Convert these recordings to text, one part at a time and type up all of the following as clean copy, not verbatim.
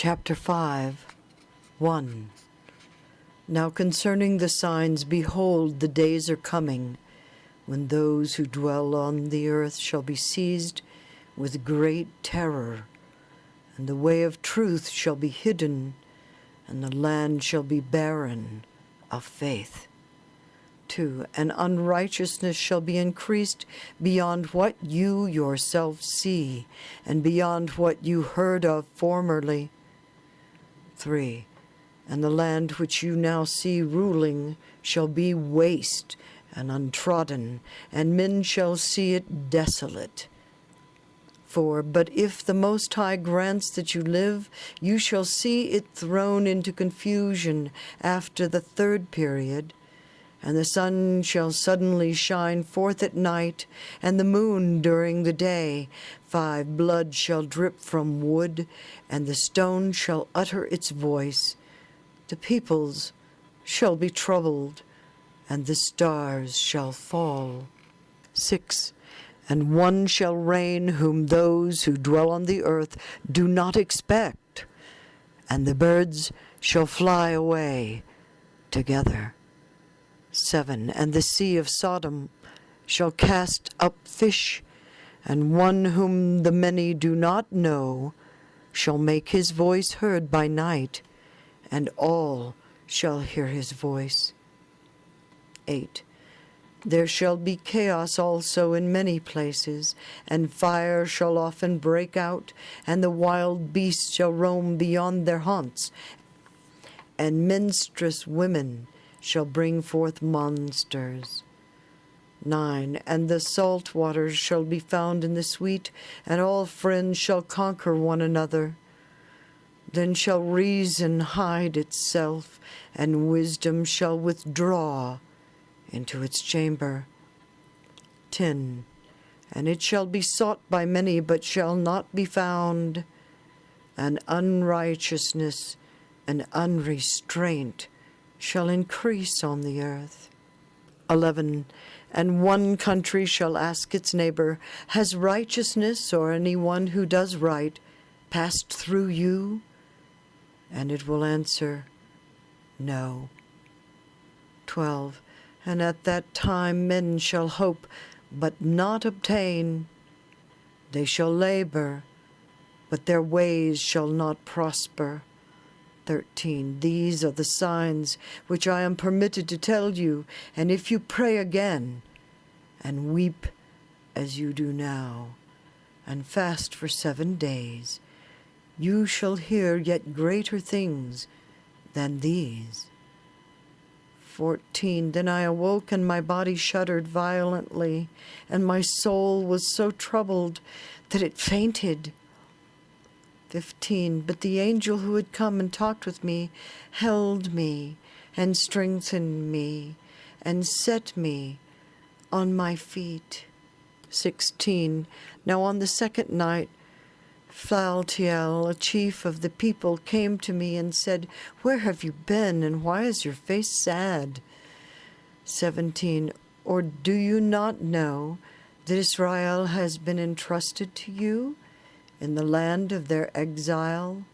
Chapter 5, 1. Now concerning the signs, behold, the days are coming, when those who dwell on the earth shall be seized with great terror, and the way of truth shall be hidden, and the land shall be barren of faith. 2. And unrighteousness shall be increased beyond what you yourselves see, and beyond what you heard of formerly. 3. And the land which you now see ruling shall be waste and untrodden, and men shall see it desolate. 4. But if the Most High grants that you live, you shall see it thrown into confusion after the third period, and the sun shall suddenly shine forth at night, and the moon during the day. 5. Blood shall drip from wood, and the stone shall utter its voice. The peoples shall be troubled, and the stars shall fall. 6. And one shall reign whom those who dwell on the earth do not expect, and the birds shall fly away together. 7. And the sea of Sodom shall cast up fish, and one whom the many do not know shall make his voice heard by night, and all shall hear his voice. 8. There shall be chaos also in many places, and fire shall often break out, and the wild beasts shall roam beyond their haunts, and menstruous women shall bring forth monsters. 9. And the salt waters shall be found in the sweet, and all friends shall conquer one another. Then shall reason hide itself, and wisdom shall withdraw into its chamber. 10. And it shall be sought by many, but shall not be found, and unrighteousness and unrestraint shall increase on the earth. 11. And one country shall ask its neighbor, has righteousness, or any one who does right, passed through you? And it will answer, no. 12. And at that time men shall hope, but not obtain. They shall labor, but their ways shall not prosper. 13. These are the signs which I am permitted to tell you, and if you pray again, and weep as you do now, and fast for 7 days, you shall hear yet greater things than these. 14. Then I awoke, and my body shuddered violently, and my soul was so troubled that it fainted. 15. But the angel who had come and talked with me held me and strengthened me and set me on my feet. 16. Now on the second night, Phaltiel, a chief of the people, came to me and said, where have you been, and why is your face sad? 17. Or do you not know that Israel has been entrusted to you in the land of their exile?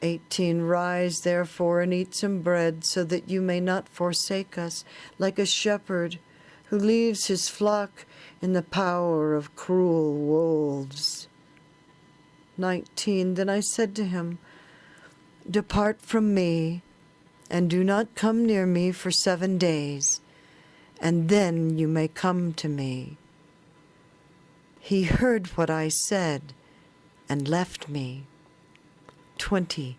18. Rise, therefore, and eat some bread, so that you may not forsake us, like a shepherd who leaves his flock in the power of cruel wolves. 19. Then I said to him, depart from me, and do not come near me for 7 days, and then you may come to me. He heard what I said and left me. 20.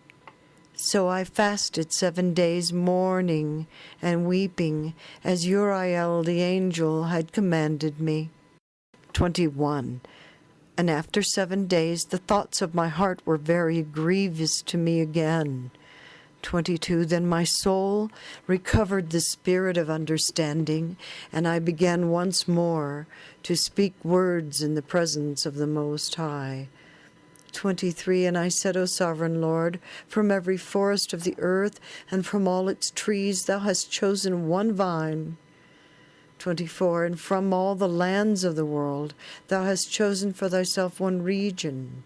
So I fasted 7 days, mourning and weeping, as Uriel the angel had commanded me. 21. And after 7 days the thoughts of my heart were very grievous to me again. 22. Then my soul recovered the spirit of understanding, and I began once more to speak words in the presence of the Most High. 23. And I said, O sovereign Lord, from every forest of the earth and from all its trees thou hast chosen one vine. 24. And from all the lands of the world thou hast chosen for thyself one region,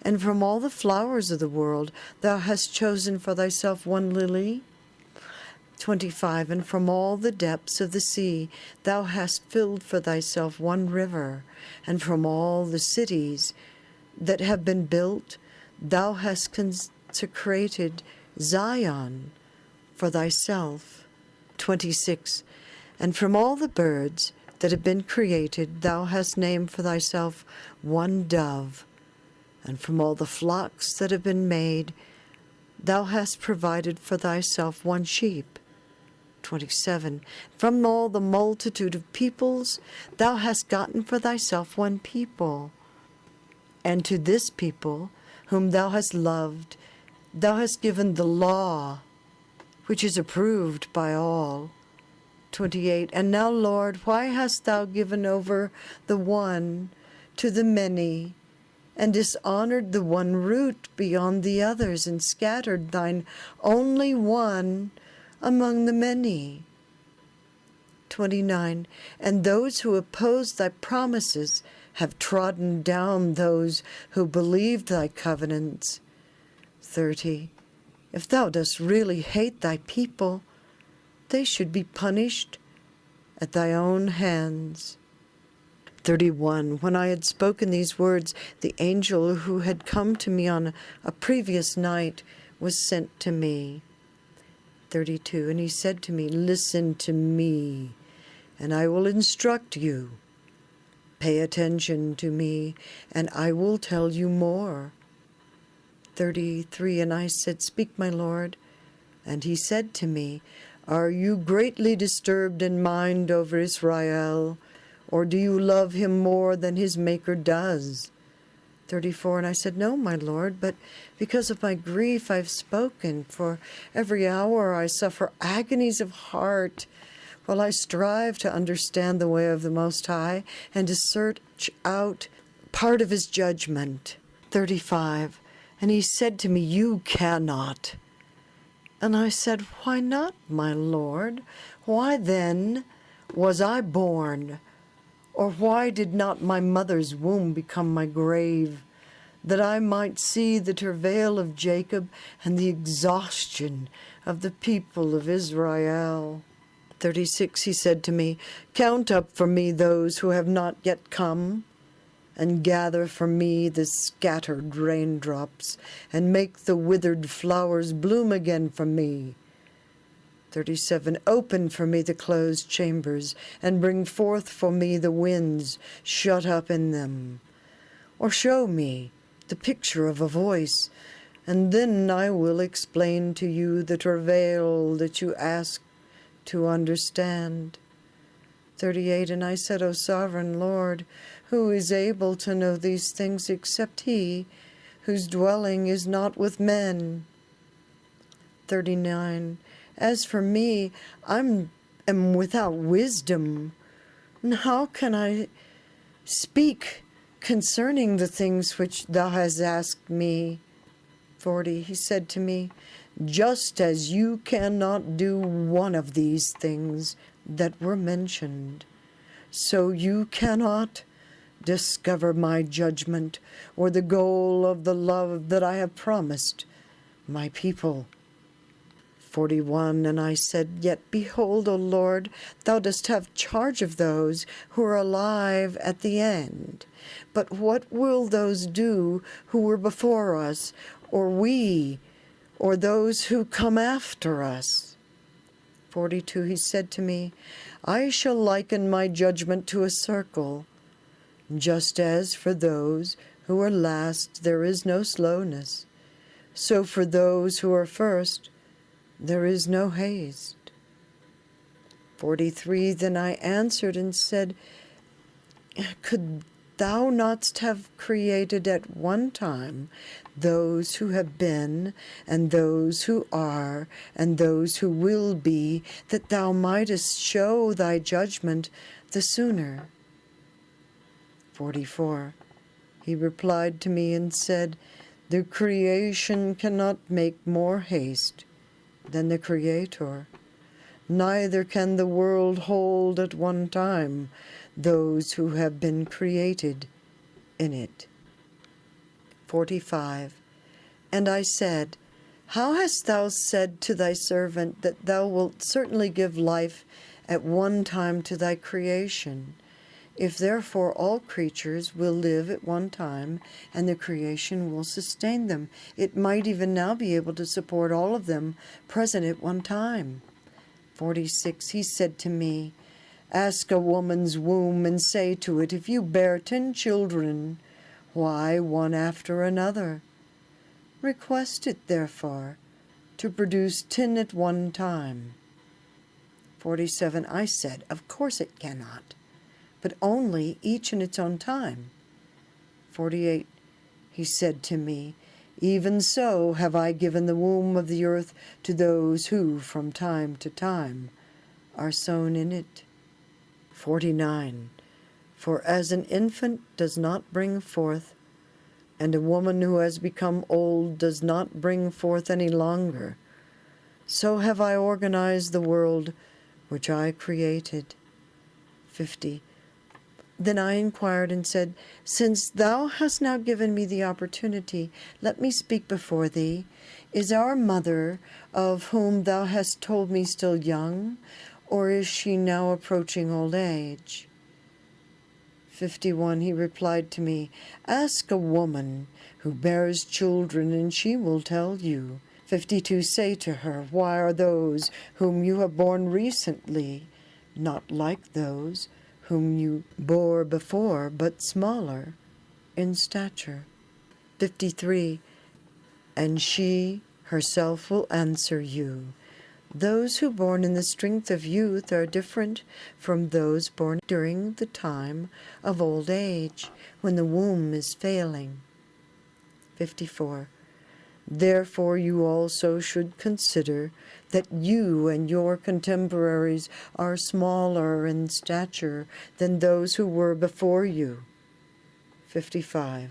And from all the flowers of the world thou hast chosen for thyself one lily. 25. And from all the depths of the sea thou hast filled for thyself one river. And from all the cities that have been built thou hast consecrated Zion for thyself. 26. And from all the birds that have been created thou hast named for thyself one dove. And from all the flocks that have been made thou hast provided for thyself one sheep. 27. From all the multitude of peoples thou hast gotten for thyself one people. And to this people whom thou hast loved thou hast given the law, which is approved by all. 28. And now, Lord, why hast thou given over the one to the many, and dishonored the one root beyond the others, and scattered thine only one among the many? 29. And those who oppose thy promises have trodden down those who believed thy covenants. 30. If thou dost really hate thy people, they should be punished at thy own hands. 31. When I had spoken these words, the angel who had come to me on a previous night was sent to me. 32. And he said to me, listen to me, and I will instruct you. Pay attention to me, and I will tell you more. 33. And I said, speak, my Lord. And he said to me, are you greatly disturbed in mind over Israel, or do you love him more than his Maker does? 34. And I said, no, my Lord, but because of my grief I've spoken. For every hour I suffer agonies of heart, while I strive to understand the way of the Most High, and to search out part of his judgment. 35. And he said to me, you cannot. And I said, why not, my Lord? Why then was I born? Or why did not my mother's womb become my grave, that I might see the travail of Jacob and the exhaustion of the people of Israel? 36. He said to me, count up for me those who have not yet come, and gather for me the scattered raindrops, and make the withered flowers bloom again for me. 37. Open for me the closed chambers, and bring forth for me the winds shut up in them. Or show me the picture of a voice, and then I will explain to you the travail that you ask to understand. 38. And I said, O sovereign Lord, who is able to know these things except he whose dwelling is not with men? 39. As for me, I am without wisdom, and how can I speak concerning the things which thou hast asked me? 40. He said to me, just as you cannot do one of these things that were mentioned, so you cannot discover my judgment or the goal of the love that I have promised my people. 41. And I said, yet behold, O Lord, thou dost have charge of those who are alive at the end. But what will those do who were before us, or we, or those who come after us? 42. He said to me, I shall liken my judgment to a circle. Just as for those who are last there is no slowness, so for those who are first there is no haste. 43. Then I answered and said, could thou not have created at one time those who have been, and those who are, and those who will be, that thou mightest show thy judgment the sooner? 44. He replied to me and said, the creation cannot make more haste than the Creator, neither can the world hold at one time those who have been created in it. 45. And I said, How hast thou said to thy servant that thou wilt certainly give life at one time to thy creation? If therefore all creatures will live at one time, and the creation will sustain them, it might even now be able to support all of them present at one time. 46. He said to me, Ask a woman's womb and say to it, If you bear 10 children, why one after another? Request it, therefore, to produce 10 at one time. 47. I said, Of course it cannot, but only each in its own time. 48. He said to me, Even so have I given the womb of the earth to those who from time to time are sown in it. 49. For as an infant does not bring forth, and a woman who has become old does not bring forth any longer, so have I organized the world which I created. 50. Then I inquired and said, Since thou hast now given me the opportunity, let me speak before thee. Is our mother, of whom thou hast told me, still young, or is she now approaching old age? 51. He replied to me, Ask a woman who bears children, and she will tell you. 52. Say to her, Why are those whom you have borne recently not like those whom you bore before, but smaller in stature? 53. And she herself will answer you, Those who born in the strength of youth are different from those born during the time of old age, when the womb is failing. 54. Therefore you also should consider that you and your contemporaries are smaller in stature than those who were before you. 55.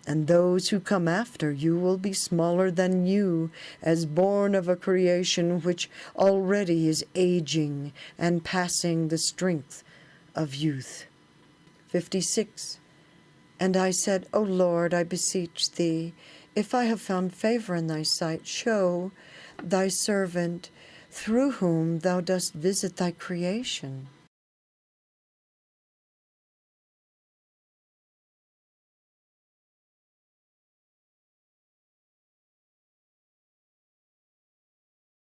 And those who come after you will be smaller than you, as born of a creation which already is aging and passing the strength of youth. 56. And I said, O Lord, I beseech thee, if I have found favor in thy sight, show thy servant through whom thou dost visit thy creation.